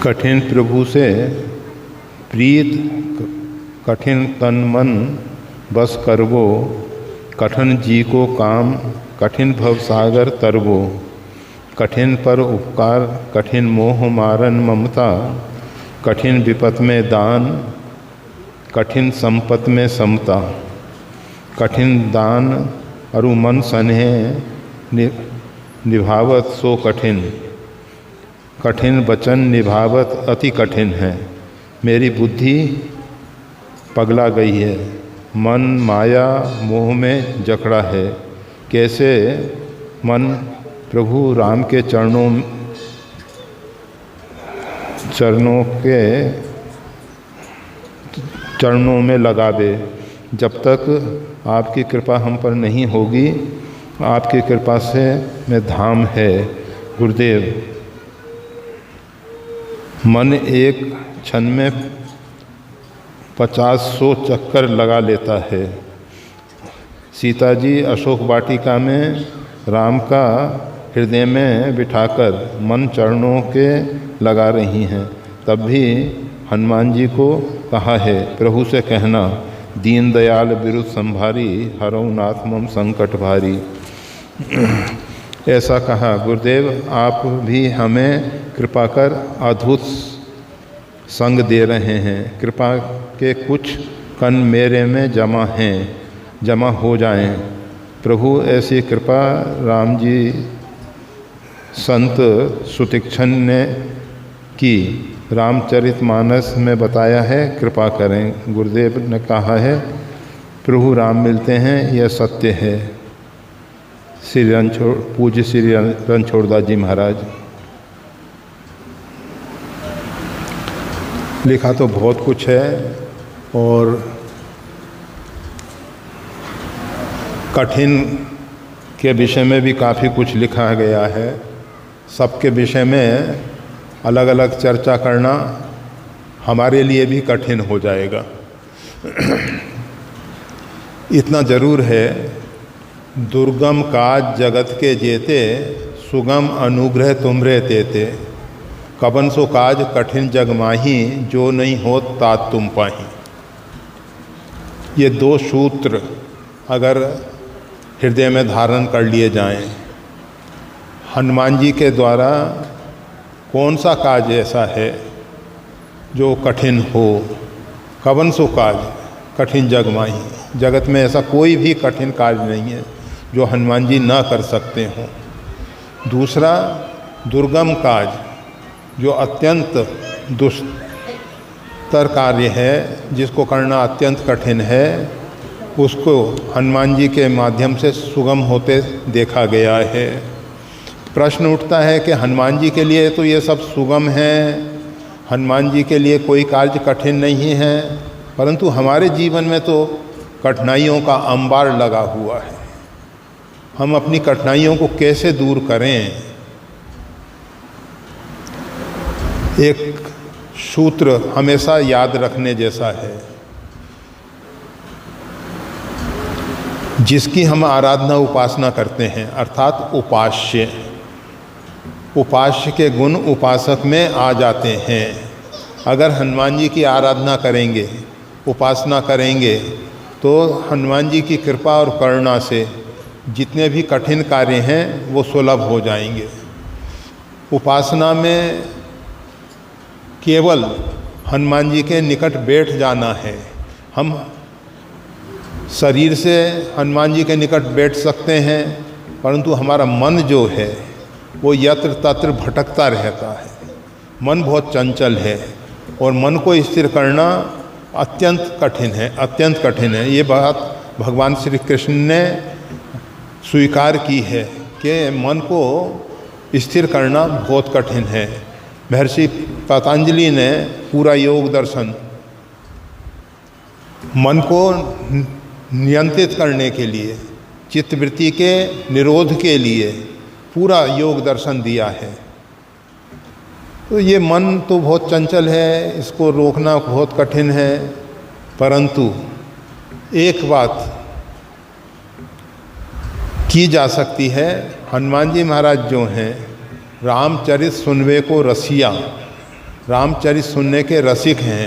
कठिन प्रभु से प्रीत कठिन तन मन बस करवो, कठिन जी को काम कठिन भव सागर तरवो। कठिन पर उपकार कठिन मोह मारन ममता, कठिन विपत में दान कठिन संपत में समता। कठिन दान अरु मन सनेह निभावत सो कठिन, कठिन वचन निभावत अति कठिन है। मेरी बुद्धि पगला गई है, मन माया मोह में जकड़ा है। कैसे मन प्रभु राम के चरणों में लगावे। जब तक आपकी कृपा हम पर नहीं होगी, आपकी कृपा से मैं धाम है। गुरुदेव, मन एक क्षण में 50-100 चक्कर लगा लेता है। सीता जी अशोक वाटिका में राम का हृदय में बिठाकर मन चरणों के लगा रही हैं। तब भी हनुमान जी को कहा है, प्रभु से कहना दीन दयाल बिरुद संभारी, हरौ नाथ मम संकट भारी। ऐसा कहा। गुरुदेव, आप भी हमें कृपा कर अद्भुत संग दे रहे हैं। कृपा के कुछ कण मेरे में जमा हो जाएं। प्रभु, ऐसी कृपा राम जी संत सुतीक्षण ने की, रामचरितमानस में बताया है, कृपा करें। गुरुदेव ने कहा है, प्रभु राम मिलते हैं, यह सत्य है। पूज्य श्री रणछोड़दास जी महाराज। लिखा तो बहुत कुछ है और कठिन के विषय में भी काफ़ी कुछ लिखा गया है। सबके विषय में अलग अलग चर्चा करना हमारे लिए भी कठिन हो जाएगा। इतना जरूर है, दुर्गम काज जगत के जेते, सुगम अनुग्रह तुमरे तेते। कबन सो काज कठिन जग माही, जो नहीं हो तात तुम पाही। ये 2 सूत्र अगर हृदय में धारण कर लिए जाएं, हनुमान जी के द्वारा कौन सा काज ऐसा है जो कठिन हो। कबन सो काज कठिन जग माही। जगत में ऐसा कोई भी कठिन कार्य नहीं है जो हनुमान जी ना कर सकते हों। दूसरा, दुर्गम काज, जो अत्यंत दुष्तर कार्य है, जिसको करना अत्यंत कठिन है, उसको हनुमान जी के माध्यम से सुगम होते देखा गया है। प्रश्न उठता है कि हनुमान जी के लिए तो ये सब सुगम है, हनुमान जी के लिए कोई कार्य कठिन नहीं है, परंतु हमारे जीवन में तो कठिनाइयों का अंबार लगा हुआ है। हम अपनी कठिनाइयों को कैसे दूर करें। एक सूत्र हमेशा याद रखने जैसा है, जिसकी हम आराधना उपासना करते हैं, अर्थात उपास्य। उपास्य के गुण उपासक में आ जाते हैं। अगर हनुमान जी की आराधना करेंगे, उपासना करेंगे, तो हनुमान जी की कृपा और करुणा से जितने भी कठिन कार्य हैं वो सुलभ हो जाएंगे। उपासना में केवल हनुमान जी के निकट बैठ जाना है। हम शरीर से हनुमान जी के निकट बैठ सकते हैं, परंतु हमारा मन जो है वो यत्र तत्र भटकता रहता है। मन बहुत चंचल है और मन को स्थिर करना अत्यंत कठिन है, अत्यंत कठिन है। ये बात भगवान श्री कृष्ण ने स्वीकार की है कि मन को स्थिर करना बहुत कठिन है। महर्षि पतंजलि ने पूरा योग दर्शन मन को नियंत्रित करने के लिए, चित्तवृत्ति के निरोध के लिए पूरा योग दर्शन दिया है। तो ये मन तो बहुत चंचल है, इसको रोकना बहुत कठिन है। परंतु एक बात की जा सकती है, हनुमान जी महाराज जो हैं, रामचरित सुनवे को रसिया, रामचरित सुनने के रसिक हैं।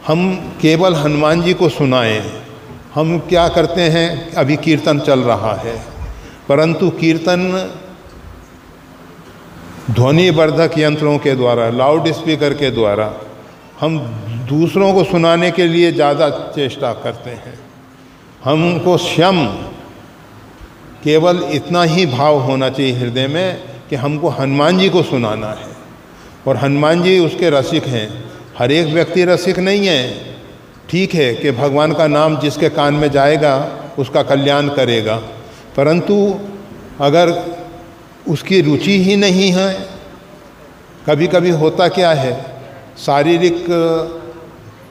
हम केवल हनुमान जी को सुनाएं। हम क्या करते हैं, अभी कीर्तन चल रहा है, परंतु कीर्तन ध्वनिवर्धक यंत्रों के द्वारा, लाउड स्पीकर के द्वारा हम दूसरों को सुनाने के लिए ज़्यादा चेष्टा करते हैं। हमको स्वयं केवल इतना ही भाव होना चाहिए हृदय में कि हमको हनुमान जी को सुनाना है, और हनुमान जी उसके रसिक हैं। हर एक व्यक्ति रसिक नहीं है। ठीक है कि भगवान का नाम जिसके कान में जाएगा उसका कल्याण करेगा, परंतु अगर उसकी रुचि ही नहीं है, कभी कभी होता क्या है, शारीरिक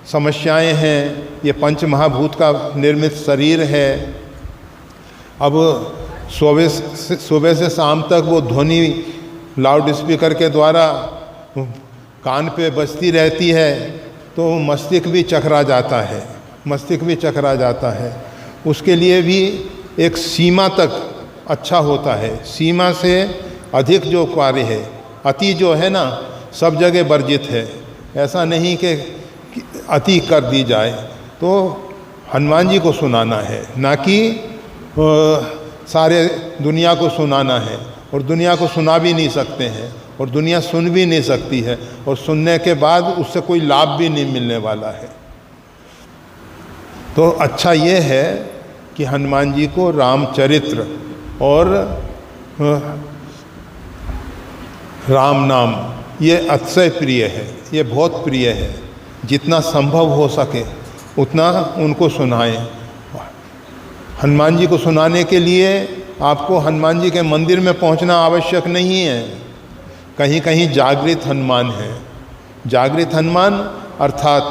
समस्याएं हैं, ये पंच महाभूत का निर्मित शरीर है। अब सुबह से शाम तक वो ध्वनि लाउड स्पीकर के द्वारा कान पे बजती रहती है, तो मस्तिष्क भी चकरा जाता है, मस्तिष्क भी चकरा जाता है। उसके लिए भी एक सीमा तक अच्छा होता है। सीमा से अधिक जो कार्य है, अति जो है ना, सब जगह वर्जित है। ऐसा नहीं कि अति कर दी जाए। तो हनुमान जी को सुनाना है, ना कि सारे दुनिया को सुनाना है। और दुनिया को सुना भी नहीं सकते हैं, और दुनिया सुन भी नहीं सकती है, और सुनने के बाद उससे कोई लाभ भी नहीं मिलने वाला है। तो अच्छा ये है कि हनुमान जी को रामचरित्र और राम नाम ये अतिशय प्रिय है, ये बहुत प्रिय है। जितना संभव हो सके उतना उनको सुनाएं। हनुमान जी को सुनाने के लिए आपको हनुमान जी के मंदिर में पहुंचना आवश्यक नहीं है। कहीं कहीं जागृत हनुमान है। जागृत हनुमान अर्थात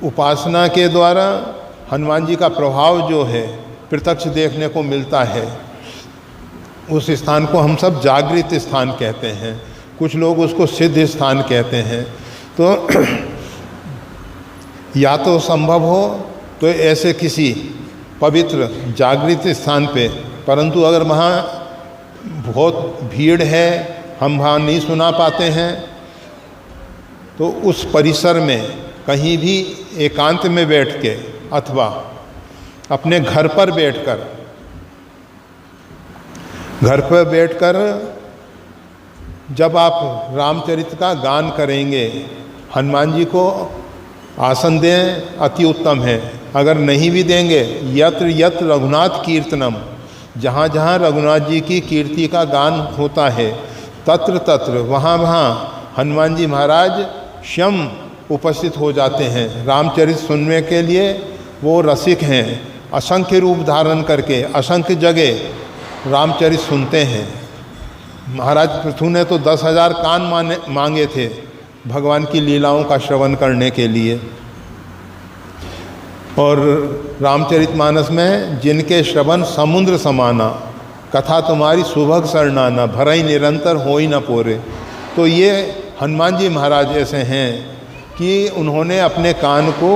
उपासना के द्वारा हनुमान जी का प्रभाव जो है प्रत्यक्ष देखने को मिलता है। उस स्थान को हम सब जागृत स्थान कहते हैं, कुछ लोग उसको सिद्ध स्थान कहते हैं। तो या तो संभव हो तो ऐसे किसी पवित्र जागृत स्थान पे, परंतु अगर वहाँ बहुत भीड़ है, हम वहाँ नहीं सुना पाते हैं, तो उस परिसर में कहीं भी एकांत में बैठ के अथवा अपने घर पर बैठकर जब आप रामचरित का गान करेंगे, हनुमान जी को आसन दें, अति उत्तम है। अगर नहीं भी देंगे, यत्र यत्र रघुनाथ कीर्तनम, जहाँ जहाँ रघुनाथ जी की कीर्ति का गान होता है, तत्र तत्र वहाँ वहाँ हनुमान जी महाराज स्वयं उपस्थित हो जाते हैं। रामचरित सुनने के लिए वो रसिक हैं। असंख्य रूप धारण करके असंख्य जगह रामचरित सुनते हैं। महाराज पृथु ने तो 10,000 कान मांगे थे भगवान की लीलाओं का श्रवण करने के लिए। और रामचरितमानस में जिनके श्रवण समुद्र समाना, कथा तुम्हारी सुभग सरनाना, भरई निरंतर होई न पोरे। तो ये हनुमान जी महाराज ऐसे हैं कि उन्होंने अपने कान को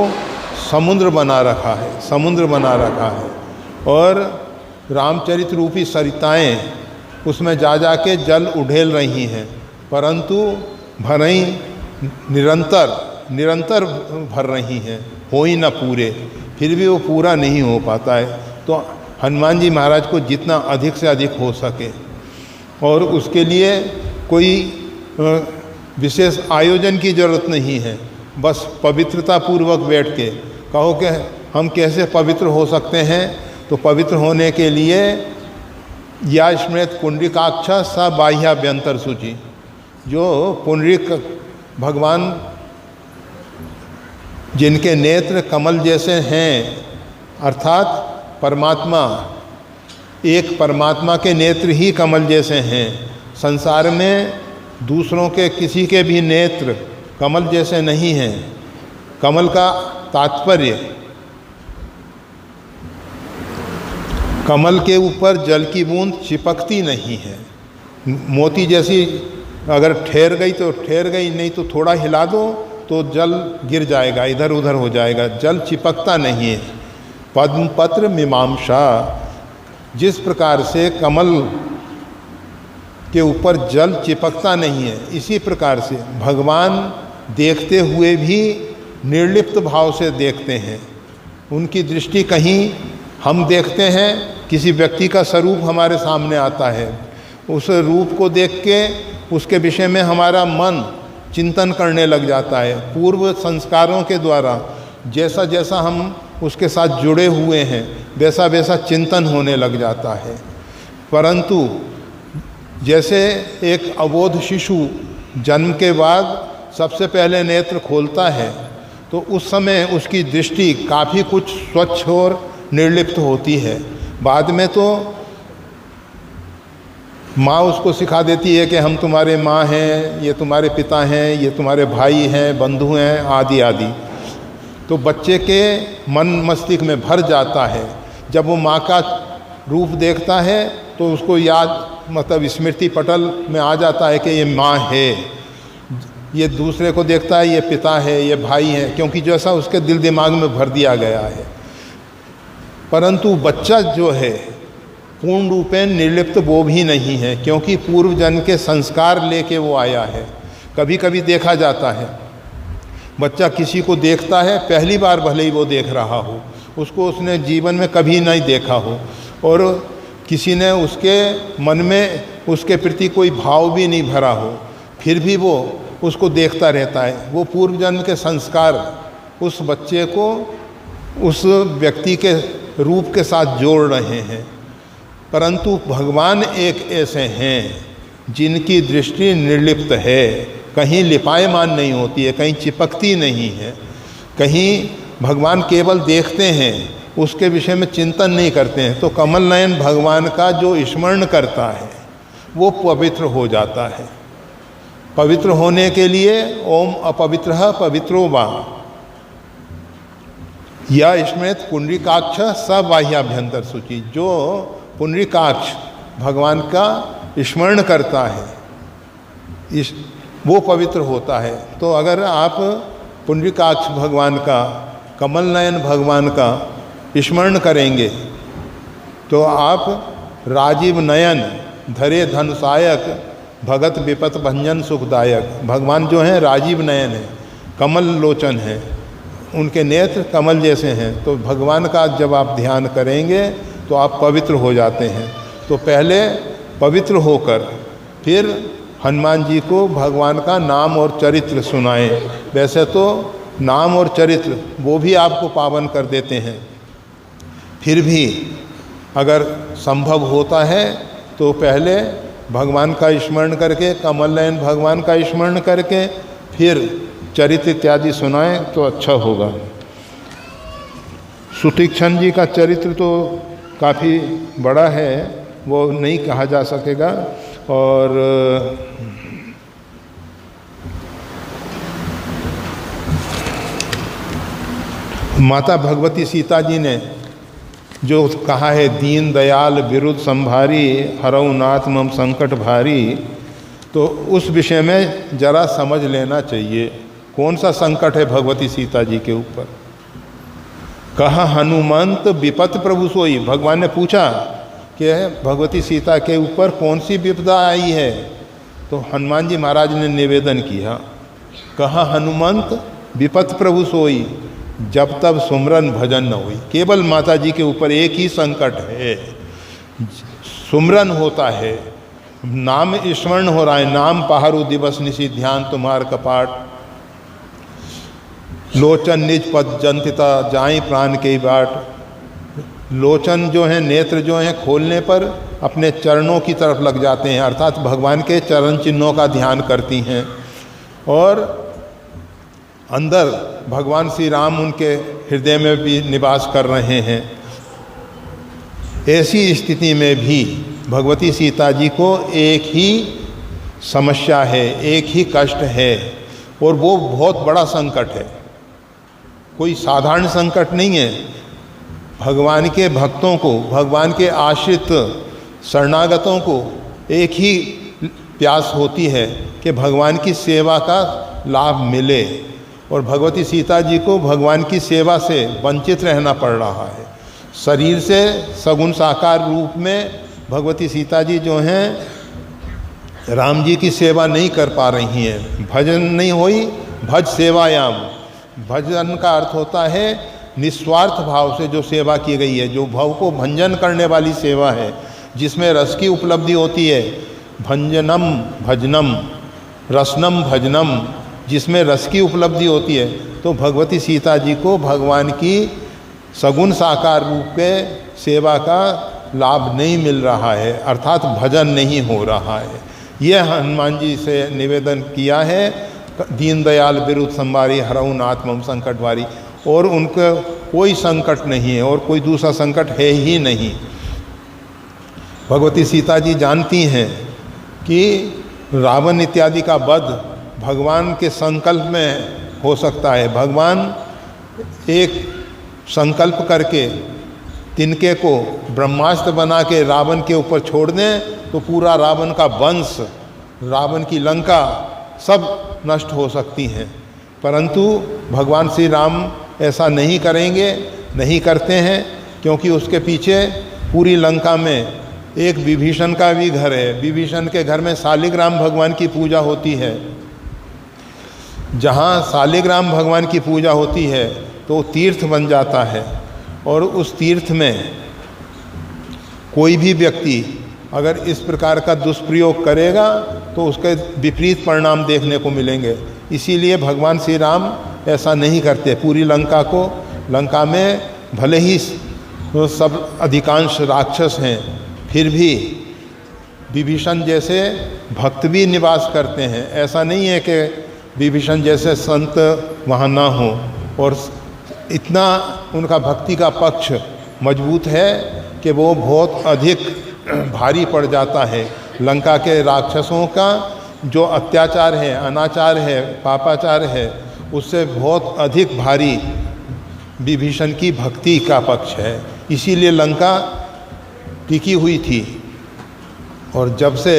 समुद्र बना रखा है, समुद्र बना रखा है। और रामचरित रूपी सरिताएं उसमें जा जा के जल उड़ेल रही हैं, परंतु भरई निरंतर भर रही हैं, हो ही ना पूरे, फिर भी वो पूरा नहीं हो पाता है। तो हनुमान जी महाराज को जितना अधिक से अधिक हो सके, और उसके लिए कोई विशेष आयोजन की ज़रूरत नहीं है। बस पवित्रता पूर्वक बैठ के कहो कि हम कैसे पवित्र हो सकते हैं। तो पवित्र होने के लिए या स्मृत पुंडरीकाक्ष स बाह्याभ्यंतर सूचि, जो पुंडरीक भगवान जिनके नेत्र कमल जैसे हैं, अर्थात परमात्मा, एक परमात्मा के नेत्र ही कमल जैसे हैं। संसार में दूसरों के किसी के भी नेत्र कमल जैसे नहीं हैं। कमल का तात्पर्य, कमल के ऊपर जल की बूंद चिपकती नहीं है। मोती जैसी अगर ठहर गई तो ठहर गई, नहीं तो थोड़ा हिला दो तो जल गिर जाएगा, इधर उधर हो जाएगा, जल चिपकता नहीं है। पद्म पत्र मीमांसा, जिस प्रकार से कमल के ऊपर जल चिपकता नहीं है। इसी प्रकार से भगवान देखते हुए भी निर्लिप्त भाव से देखते हैं। उनकी दृष्टि कहीं हम देखते हैं, किसी व्यक्ति का स्वरूप हमारे सामने आता है, उस रूप को देख के उसके विषय में हमारा मन चिंतन करने लग जाता है। पूर्व संस्कारों के द्वारा जैसा जैसा हम उसके साथ जुड़े हुए हैं वैसा वैसा चिंतन होने लग जाता है। परंतु जैसे एक अबोध शिशु जन्म के बाद सबसे पहले नेत्र खोलता है तो उस समय उसकी दृष्टि काफ़ी कुछ स्वच्छ और निर्लिप्त होती है। बाद में तो माँ उसको सिखा देती है कि हम तुम्हारे माँ हैं, ये तुम्हारे पिता हैं, ये तुम्हारे भाई हैं, बंधु हैं, आदि आदि। तो बच्चे के मन मस्तिष्क में भर जाता है। जब वो माँ का रूप देखता है तो उसको याद मतलब स्मृति पटल में आ जाता है कि ये माँ है। ये दूसरे को देखता है, ये पिता है, ये भाई है, क्योंकि जैसा उसके दिल दिमाग में भर दिया गया है। परंतु बच्चा जो है पूर्ण रूपेण निर्लिप्त वो भी नहीं है, क्योंकि पूर्व जन्म के संस्कार लेके वो आया है। कभी कभी देखा जाता है बच्चा किसी को देखता है, पहली बार भले ही वो देख रहा हो, उसको उसने जीवन में कभी नहीं देखा हो और किसी ने उसके मन में उसके प्रति कोई भाव भी नहीं भरा हो, फिर भी वो उसको देखता रहता है। वो पूर्व जन्म के संस्कार उस बच्चे को उस व्यक्ति के रूप के साथ जोड़ रहे हैं। परंतु भगवान एक ऐसे हैं जिनकी दृष्टि निर्लिप्त है, कहीं लिपायमान नहीं होती है, कहीं चिपकती नहीं है। कहीं भगवान केवल देखते हैं, उसके विषय में चिंतन नहीं करते हैं। तो कमल नयन भगवान का जो स्मरण करता है वो पवित्र हो जाता है। पवित्र होने के लिए ओम अपवित्रः पवित्रो वा या स्मृत पुंडरीकाक्ष स बाह्याभ्यंतर शुचि। जो पुंडरीकाक्ष भगवान का स्मरण करता है वो पवित्र होता है। तो अगर आप पुंडरीकाक्ष भगवान का, कमल नयन भगवान का स्मरण करेंगे तो आप राजीव नयन धरे धनुषायक भगत विपत भंजन सुखदायक। भगवान जो हैं राजीव नयन है, कमल लोचन है, उनके नेत्र कमल जैसे हैं। तो भगवान का जब आप ध्यान करेंगे तो आप पवित्र हो जाते हैं। तो पहले पवित्र होकर फिर हनुमान जी को भगवान का नाम और चरित्र सुनाएं। वैसे तो नाम और चरित्र वो भी आपको पावन कर देते हैं, फिर भी अगर संभव होता है तो पहले भगवान का स्मरण करके, कमल नयन भगवान का स्मरण करके फिर चरित्र इत्यादि सुनाएं तो अच्छा होगा। सुतीक्षण जी का चरित्र तो काफ़ी बड़ा है, वो नहीं कहा जा सकेगा। और माता भगवती सीता जी ने जो कहा है दीन दयाल विरुद्ध संभारी हरऊ नाथ मम संकट भारी, तो उस विषय में जरा समझ लेना चाहिए कौन सा संकट है भगवती सीता जी के ऊपर। कहा हनुमंत विपत प्रभु सोई। भगवान ने पूछा कि भगवती सीता के ऊपर कौन सी विपदा आई है, तो हनुमान जी महाराज ने निवेदन किया, कहा हनुमंत विपत प्रभु सोई जब तब सुमरन भजन न हुई। केवल माता जी के ऊपर एक ही संकट है, सुमरन होता है, नाम स्मरण हो रहा है, नाम पहाड़ू दिवस निशी ध्यान तुम्हार कपाट, लोचन निज पद जंतिता जाई प्राण के बाट। लोचन जो है, नेत्र जो हैं, खोलने पर अपने चरणों की तरफ लग जाते हैं, अर्थात भगवान के चरण चिन्हों का ध्यान करती हैं। और अंदर भगवान श्री राम उनके हृदय में भी निवास कर रहे हैं। ऐसी स्थिति में भी भगवती सीता जी को एक ही समस्या है, एक ही कष्ट है, और वो बहुत बड़ा संकट है, कोई साधारण संकट नहीं है। भगवान के भक्तों को, भगवान के आश्रित शरणागतों को एक ही प्यास होती है कि भगवान की सेवा का लाभ मिले, और भगवती सीता जी को भगवान की सेवा से वंचित रहना पड़ रहा है। शरीर से सगुण साकार रूप में भगवती सीता जी जो हैं राम जी की सेवा नहीं कर पा रही हैं, भजन नहीं हुई, भज सेवायाम। भजन का अर्थ होता है निस्वार्थ भाव से जो सेवा की गई है, जो भाव को भंजन करने वाली सेवा है, जिसमें रस की उपलब्धि होती है। भंजनम भजनम, रसनम भजनम, जिसमें रस की उपलब्धि होती है। तो भगवती सीता जी को भगवान की सगुण साकार रूप के सेवा का लाभ नहीं मिल रहा है, अर्थात भजन नहीं हो रहा है। यह हनुमान जी से निवेदन किया है, दीनदयाल बिरुद संवारी हरऊ नाथ मम संकट वारी। और उनका कोई संकट नहीं है और कोई दूसरा संकट है ही नहीं। भगवती सीता जी जानती हैं कि रावण इत्यादि का वध भगवान के संकल्प में हो सकता है। भगवान एक संकल्प करके तिनके को ब्रह्मास्त्र बना के रावण के ऊपर छोड़ दें तो पूरा रावण का वंश, रावण की लंका सब नष्ट हो सकती हैं। परंतु भगवान श्री राम ऐसा नहीं करेंगे, नहीं करते हैं, क्योंकि उसके पीछे पूरी लंका में एक विभीषण का भी घर है। विभीषण के घर में शालिग्राम भगवान की पूजा होती है। जहाँ शालिग्राम भगवान की पूजा होती है तो तीर्थ बन जाता है, और उस तीर्थ में कोई भी व्यक्ति अगर इस प्रकार का दुष्प्रयोग करेगा तो उसके विपरीत परिणाम देखने को मिलेंगे। इसीलिए भगवान श्री राम ऐसा नहीं करते। पूरी लंका को, लंका में भले ही सब अधिकांश राक्षस हैं, फिर भी विभीषण जैसे भक्त भी निवास करते हैं। ऐसा नहीं है कि विभीषण जैसे संत वहाँ ना हो, और इतना उनका भक्ति का पक्ष मजबूत है कि वो बहुत अधिक भारी पड़ जाता है। लंका के राक्षसों का जो अत्याचार है, अनाचार है, पापाचार है, उससे बहुत अधिक भारी विभीषण की भक्ति का पक्ष है। इसीलिए लंका टिकी हुई थी। और जब से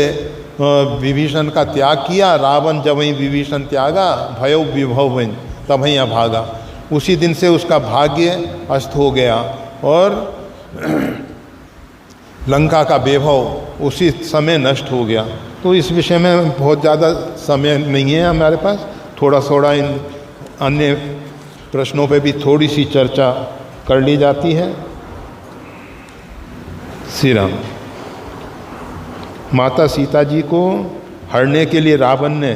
विभीषण का त्याग किया, रावण जब वहीं विभीषण त्यागा, भयो विभव तब ही अभागा, उसी दिन से उसका भाग्य अस्त हो गया और लंका का वैभव उसी समय नष्ट हो गया। तो इस विषय में बहुत ज़्यादा समय नहीं है हमारे पास। थोड़ा इन अन्य प्रश्नों पे भी थोड़ी सी चर्चा कर ली जाती है। श्री राम। माता सीता जी को हरने के लिए रावण ने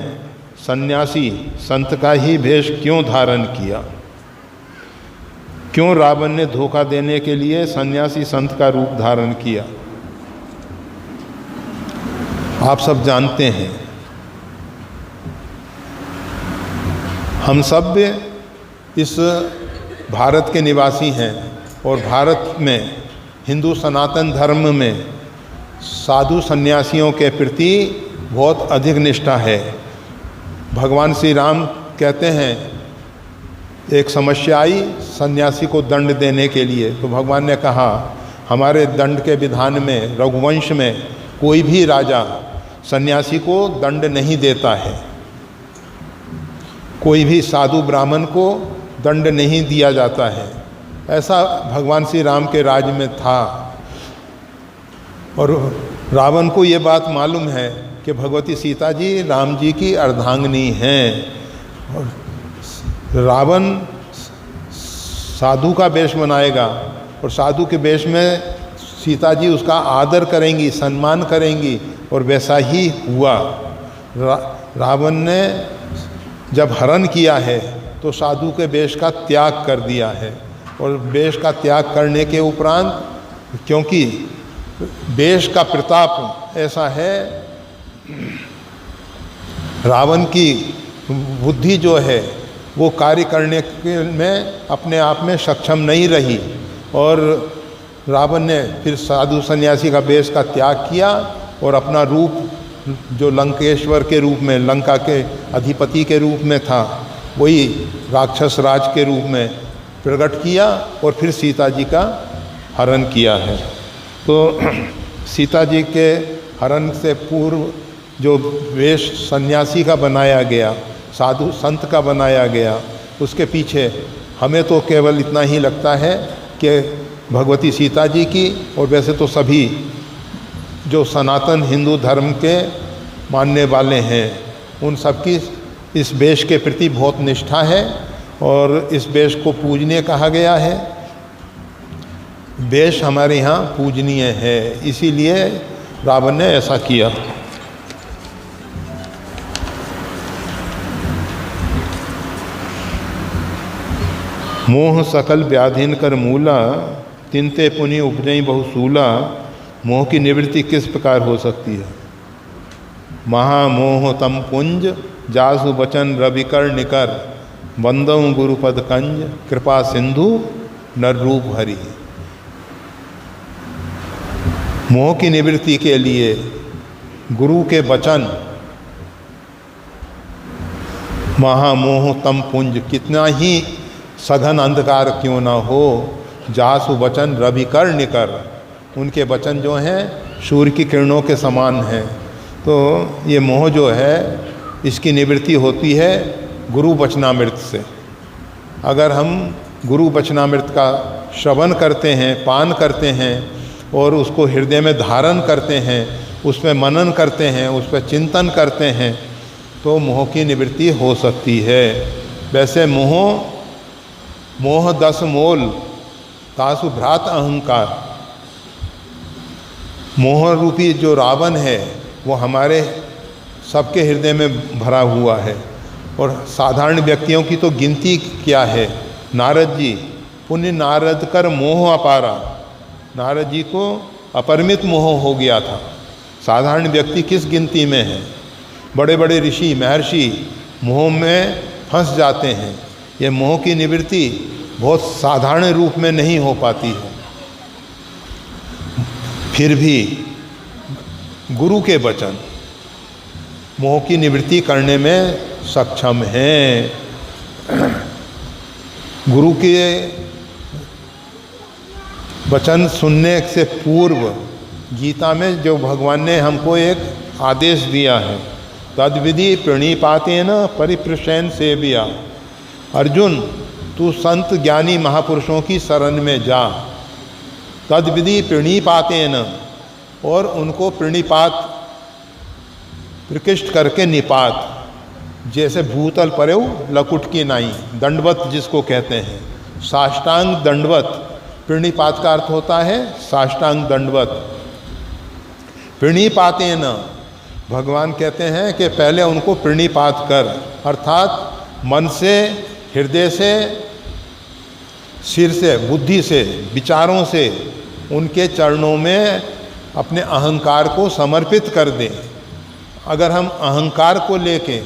सन्यासी संत का ही वेश क्यों धारण किया? क्यों रावण ने धोखा देने के लिए सन्यासी संत का रूप धारण किया? आप सब जानते हैं। हम सब इस भारत के निवासी हैं और भारत में हिंदू सनातन धर्म में साधु सन्यासियों के प्रति बहुत अधिक निष्ठा है। भगवान श्री राम कहते हैं एक समस्या आई सन्यासी को दंड देने के लिए, तो भगवान ने कहा हमारे दंड के विधान में, रघुवंश में कोई भी राजा सन्यासी को दंड नहीं देता है, कोई भी साधु ब्राह्मण को दंड नहीं दिया जाता है। ऐसा भगवान श्री राम के राज्य में था। और रावण को ये बात मालूम है कि भगवती सीता जी राम जी की अर्धांगिनी हैं, और रावण साधु का वेश बनाएगा और साधु के वेश में सीता जी उसका आदर करेंगी, सम्मान करेंगी, और वैसा ही हुआ। रावण ने जब हरण किया है तो साधु के वेश का त्याग कर दिया है, और वेश का त्याग करने के उपरांत, क्योंकि वेश का प्रताप ऐसा है, रावण की बुद्धि जो है वो कार्य करने में अपने आप में सक्षम नहीं रही, और रावण ने फिर साधु सन्यासी का वेश का त्याग किया और अपना रूप जो लंकेश्वर के रूप में, लंका के अधिपति के रूप में था, वही राक्षस राज के रूप में प्रकट किया और फिर सीता जी का हरण किया है। तो सीता जी के हरण से पूर्व जो वेश सन्यासी का बनाया गया, साधु संत का बनाया गया, उसके पीछे हमें तो केवल इतना ही लगता है कि भगवती सीता जी की, और वैसे तो सभी जो सनातन हिंदू धर्म के मानने वाले हैं, उन सबकी इस वेश के प्रति बहुत निष्ठा है और इस वेश को पूजनीय कहा गया है। वेश हमारे यहाँ पूजनीय है, इसीलिए रावण ने ऐसा किया। मोह सकल व्याधीन कर मूला, तिनते पुनि उपजई बहुसूला। मोह की निवृत्ति किस प्रकार हो सकती है? महामोह तम पुंज, जासु बचन रविकर निकर। वंदऊ गुरुपद कंज, कृपा सिंधु नर रूप हरि। मोह की निवृत्ति के लिए गुरु के वचन, महामोह तम पुंज, कितना ही सघन अंधकार क्यों ना हो, जासु वचन रविकर निकर, उनके वचन जो हैं सूर्य की किरणों के समान हैं। तो ये मोह जो है इसकी निवृत्ति होती है गुरु वचनामृत से। अगर हम गुरु वचनामृत का श्रवण करते हैं, पान करते हैं और उसको हृदय में धारण करते हैं, उस पर मनन करते हैं, उस पर चिंतन करते हैं, तो मोह की निवृत्ति हो सकती है। वैसे मोह 10 मोल, तासु भ्रात अहंकार। मोह रूपी जो रावण है वो हमारे सबके हृदय में भरा हुआ है, और साधारण व्यक्तियों की तो गिनती क्या है। नारद जी, पुण्य नारद कर मोह अपारा, नारद जी को अपरिमित मोह हो गया था। साधारण व्यक्ति किस गिनती में है? बड़े बड़े ऋषि महर्षि मोह में फंस जाते हैं। ये मोह की निवृत्ति बहुत साधारण रूप में नहीं हो पाती है। फिर भी गुरु के वचन मोह की निवृत्ति करने में सक्षम हैं। गुरु के वचन सुनने से पूर्व गीता में जो भगवान ने हमको एक आदेश दिया है, तद्विधि प्रणिपातेन परिप्रशयन सेव्या। अर्जुन, तू संत ज्ञानी महापुरुषों की शरण में जा। तद्विधि प्रणिपातेन, और उनको प्रणिपात प्रकृष्ट करके निपात, जैसे भूतल परेऊ लकुट की नाई, दंडवत जिसको कहते हैं, साष्टांग दंडवत। प्रणिपात का अर्थ होता है साष्टांग दंडवत। प्रणिपातेन, भगवान कहते हैं कि पहले उनको प्रणिपात कर, अर्थात मन से, हृदय से, सिर से, बुद्धि से, विचारों से उनके चरणों में अपने अहंकार को समर्पित कर दें। अगर हम अहंकार को लेके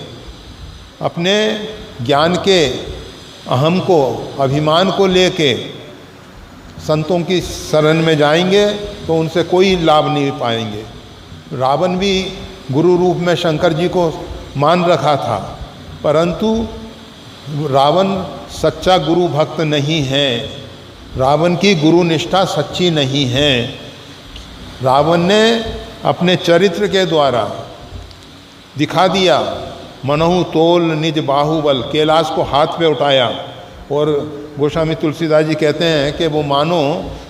अपने ज्ञान के अहम को, अभिमान को लेके संतों की शरण में जाएंगे तो उनसे कोई लाभ नहीं पाएंगे। रावण भी गुरु रूप में शंकर जी को मान रखा था, परंतु रावण सच्चा गुरु भक्त नहीं है। रावण की गुरु निष्ठा सच्ची नहीं है। रावण ने अपने चरित्र के द्वारा दिखा दिया, मनहु तोल निज बाहुबल, कैलाश को हाथ पे उठाया। और गोस्वामी तुलसीदास जी कहते हैं कि वो मानो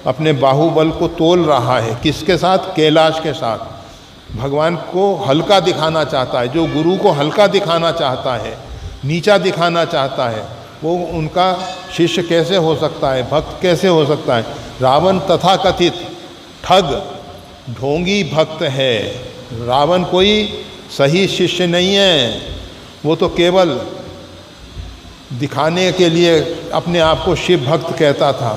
अपने बाहुबल को तोल रहा है। किसके साथ? कैलाश के साथ। भगवान को हल्का दिखाना चाहता है। जो गुरु को हल्का दिखाना चाहता है, नीचा दिखाना चाहता है, वो उनका शिष्य कैसे हो सकता है, भक्त कैसे हो सकता है? रावण तथाकथित ठग ढोंगी भक्त है। रावण कोई सही शिष्य नहीं है। वो तो केवल दिखाने के लिए अपने आप को शिव भक्त कहता था।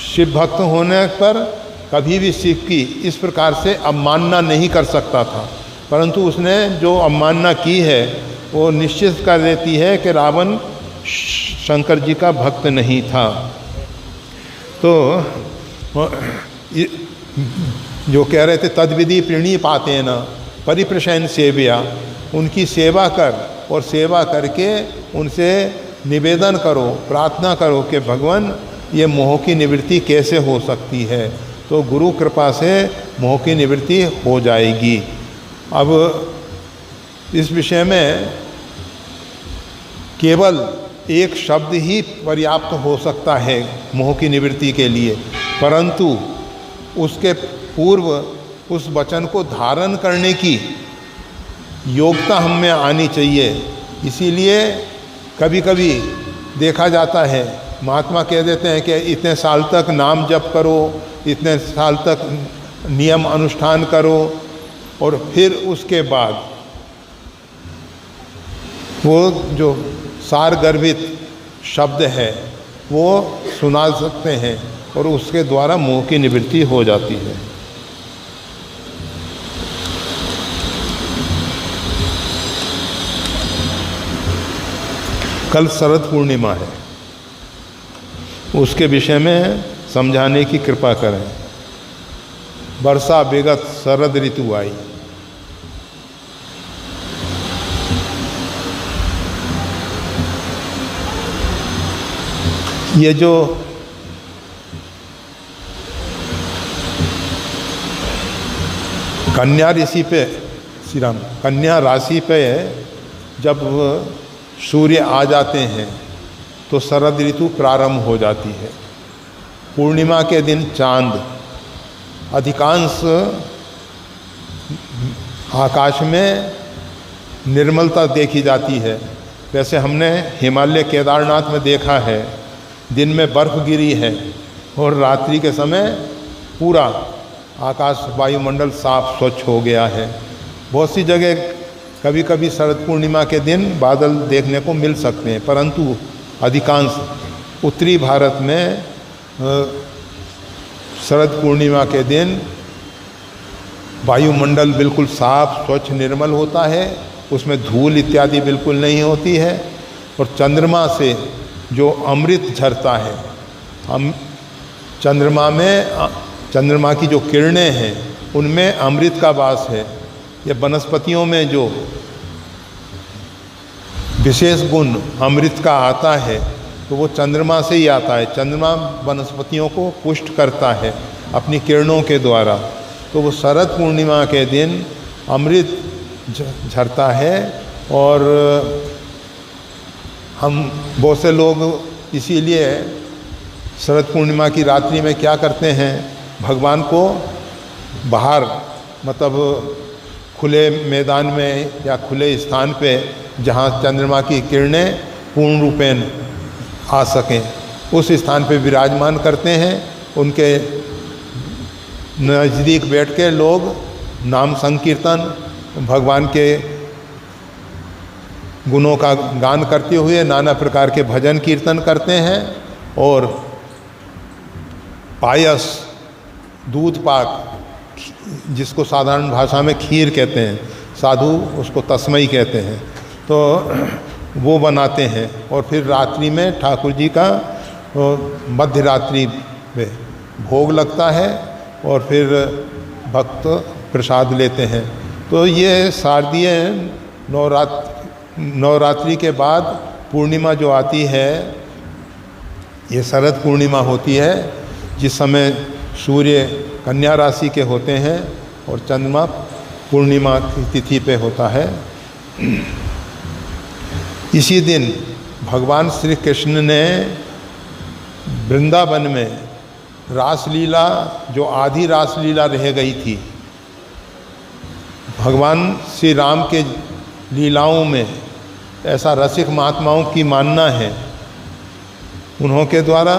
शिव भक्त होने पर कभी भी शिव की इस प्रकार से अवमानना नहीं कर सकता था, परंतु उसने जो अवमानना की है वो निश्चित कर देती है कि रावण शंकर जी का भक्त नहीं था। तो जो कह रहे थे तद्विधि प्रणिपातेन परिप्रशयन सेव्या, उनकी सेवा कर और सेवा करके उनसे निवेदन करो, प्रार्थना करो कि भगवान ये मोह की निवृत्ति कैसे हो सकती है। तो गुरु कृपा से मोह की निवृत्ति हो जाएगी। अब इस विषय में केवल एक शब्द ही पर्याप्त हो सकता है मोह की निवृत्ति के लिए, परंतु उसके पूर्व उस वचन को धारण करने की योग्यता हम में आनी चाहिए। इसीलिए कभी कभी देखा जाता है, महात्मा कह देते हैं कि इतने साल तक नाम जप करो, इतने साल तक नियम अनुष्ठान करो, और फिर उसके बाद वो जो सार गर्भित शब्द है वो सुना सकते हैं और उसके द्वारा मोह की निवृत्ति हो जाती है। कल शरद पूर्णिमा है, उसके विषय में समझाने की कृपा करें। वर्षा विगत शरद ऋतु आई। ये जो कन्या ऋषि पे, श्री राम, कन्या राशि पे जब सूर्य आ जाते हैं तो शरद ऋतु प्रारंभ हो जाती है। पूर्णिमा के दिन चांद, अधिकांश आकाश में निर्मलता देखी जाती है। वैसे हमने हिमालय केदारनाथ में देखा है, दिन में बर्फ़ गिरी है और रात्रि के समय पूरा आकाश वायुमंडल साफ स्वच्छ हो गया है। बहुत सी जगह कभी कभी शरद पूर्णिमा के दिन बादल देखने को मिल सकते हैं, परंतु अधिकांश उत्तरी भारत में शरद पूर्णिमा के दिन वायुमंडल बिल्कुल साफ स्वच्छ निर्मल होता है, उसमें धूल इत्यादि बिल्कुल नहीं होती है, और चंद्रमा से जो अमृत झरता है, चंद्रमा की जो किरणें हैं उनमें अमृत का वास है। ये वनस्पतियों में जो विशेष गुण अमृत का आता है तो वो चंद्रमा से ही आता है। चंद्रमा वनस्पतियों को पुष्ट करता है अपनी किरणों के द्वारा। तो वो शरद पूर्णिमा के दिन अमृत झरता है, और हम बहुत से लोग इसीलिए शरद पूर्णिमा की रात्रि में क्या करते हैं, भगवान को बाहर, मतलब खुले मैदान में या खुले स्थान पे जहाँ चंद्रमा की किरणें पूर्ण रूपेण आ सकें, उस स्थान पे विराजमान करते हैं। उनके नज़दीक बैठ के लोग नाम संकीर्तन, भगवान के गुणों का गान करते हुए नाना प्रकार के भजन कीर्तन करते हैं, और पायस, दूध पाक, जिसको साधारण भाषा में खीर कहते हैं, साधु उसको तस्मई कहते हैं, तो वो बनाते हैं। और फिर रात्रि में ठाकुर जी का मध्य रात्रि में भोग लगता है और फिर भक्त प्रसाद लेते हैं। तो ये शारदीय नवरात्रि के बाद पूर्णिमा जो आती है, ये शरद पूर्णिमा होती है, जिस समय सूर्य कन्या राशि के होते हैं और चंद्रमा पूर्णिमा की तिथि पे होता है। इसी दिन भगवान श्री कृष्ण ने वृंदावन में रासलीला, जो आधी रासलीला रह गई थी, भगवान श्री राम के लीलाओं में ऐसा रसिक महात्माओं की मानना है, उन्हों के द्वारा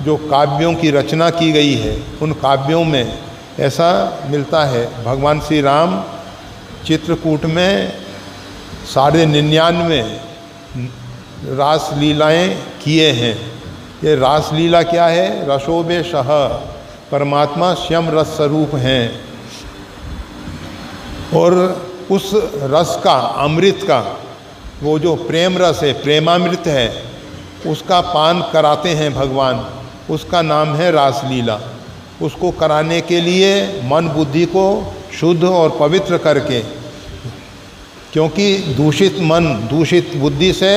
जो काव्यों की रचना की गई है, उन काव्यों में ऐसा मिलता है, भगवान श्री राम चित्रकूट में 99 रासलीलाएँ किए हैं। ये रासलीला क्या है? रसोबे शह, परमात्मा स्वयं रस स्वरूप हैं, और उस रस का, अमृत का, वो जो प्रेम रस है, प्रेमामृत है, उसका पान कराते हैं भगवान। उसका नाम है रासलीला। उसको कराने के लिए मन बुद्धि को शुद्ध और पवित्र करके, क्योंकि दूषित मन, दूषित बुद्धि से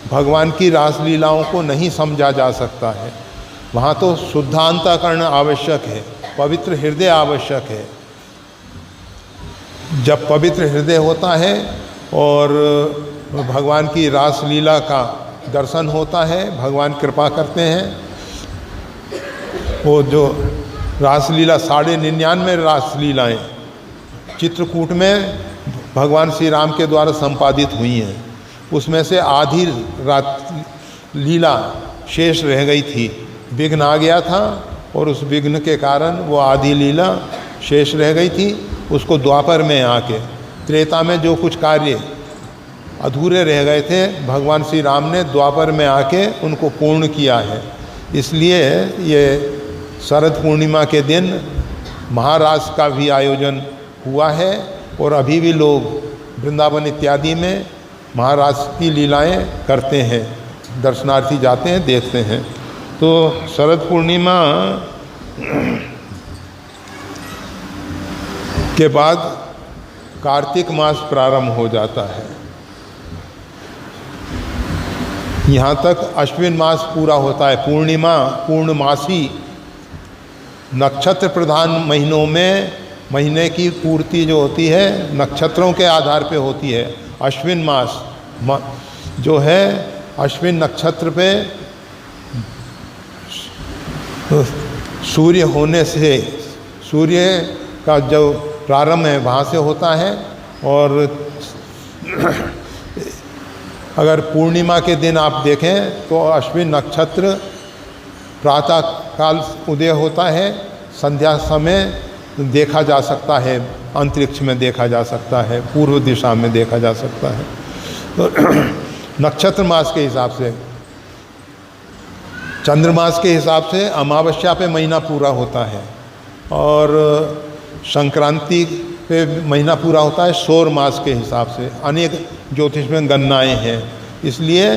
भगवान की रासलीलाओं को नहीं समझा जा सकता है। वहाँ तो शुद्धांतःकरण आवश्यक है, पवित्र हृदय आवश्यक है। जब पवित्र हृदय होता है और भगवान की रासलीला का दर्शन होता है, भगवान कृपा करते हैं। वो जो रासलीला 99 रासलीलाएँ चित्रकूट में भगवान श्री राम के द्वारा संपादित हुई हैं। उसमें से आधी रात लीला शेष रह गई थी, विघ्न आ गया था और उस विघ्न के कारण वो आधी लीला शेष रह गई थी। उसको द्वापर में आके, त्रेता में जो कुछ कार्य अधूरे रह गए थे, भगवान श्री राम ने द्वापर में आके उनको पूर्ण किया है। इसलिए ये शरद पूर्णिमा के दिन महारास का भी आयोजन हुआ है और अभी भी लोग वृंदावन इत्यादि में महारास की लीलाएं करते हैं, दर्शनार्थी जाते हैं, देखते हैं। तो शरद पूर्णिमा के बाद कार्तिक मास प्रारंभ हो जाता है। यहाँ तक अश्विन मास पूरा होता है। पूर्णिमा पूर्णमासी नक्षत्र प्रधान महीनों में महीने की पूर्ति जो होती है नक्षत्रों के आधार पे होती है। अश्विन मास जो है अश्विन नक्षत्र पे सूर्य होने से, सूर्य का जो प्रारंभ है वहाँ से होता है। और अगर पूर्णिमा के दिन आप देखें तो अश्विन नक्षत्र प्रातः काल उदय होता है, संध्या समय देखा जा सकता है, अंतरिक्ष में देखा जा सकता है, पूर्व दिशा में देखा जा सकता है। तो नक्षत्र मास के हिसाब से, चंद्रमास के हिसाब से अमावस्या पे महीना पूरा होता है और संक्रांति पे महीना पूरा होता है सौर मास के हिसाब से। अनेक ज्योतिष में गणनाएँ हैं। इसलिए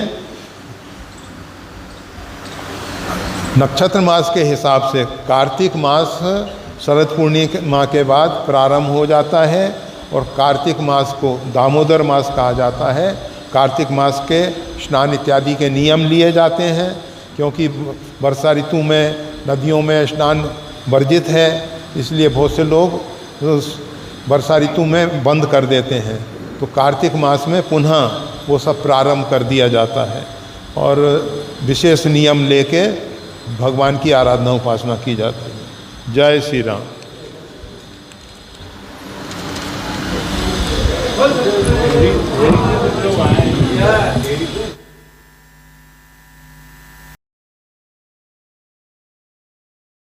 नक्षत्र मास के हिसाब से कार्तिक मास शरद पूर्णिमा के बाद प्रारंभ हो जाता है और कार्तिक मास को दामोदर मास कहा जाता है। कार्तिक मास के स्नान इत्यादि के नियम लिए जाते हैं, क्योंकि वर्षा ऋतु में नदियों में स्नान वर्जित है, इसलिए बहुत से लोग वर्षा ऋतु में बंद कर देते हैं। तो कार्तिक मास में पुनः वो सब प्रारंभ कर दिया जाता है और विशेष नियम लेके भगवान की आराधना उपासना की जाती है। जय श्री राम।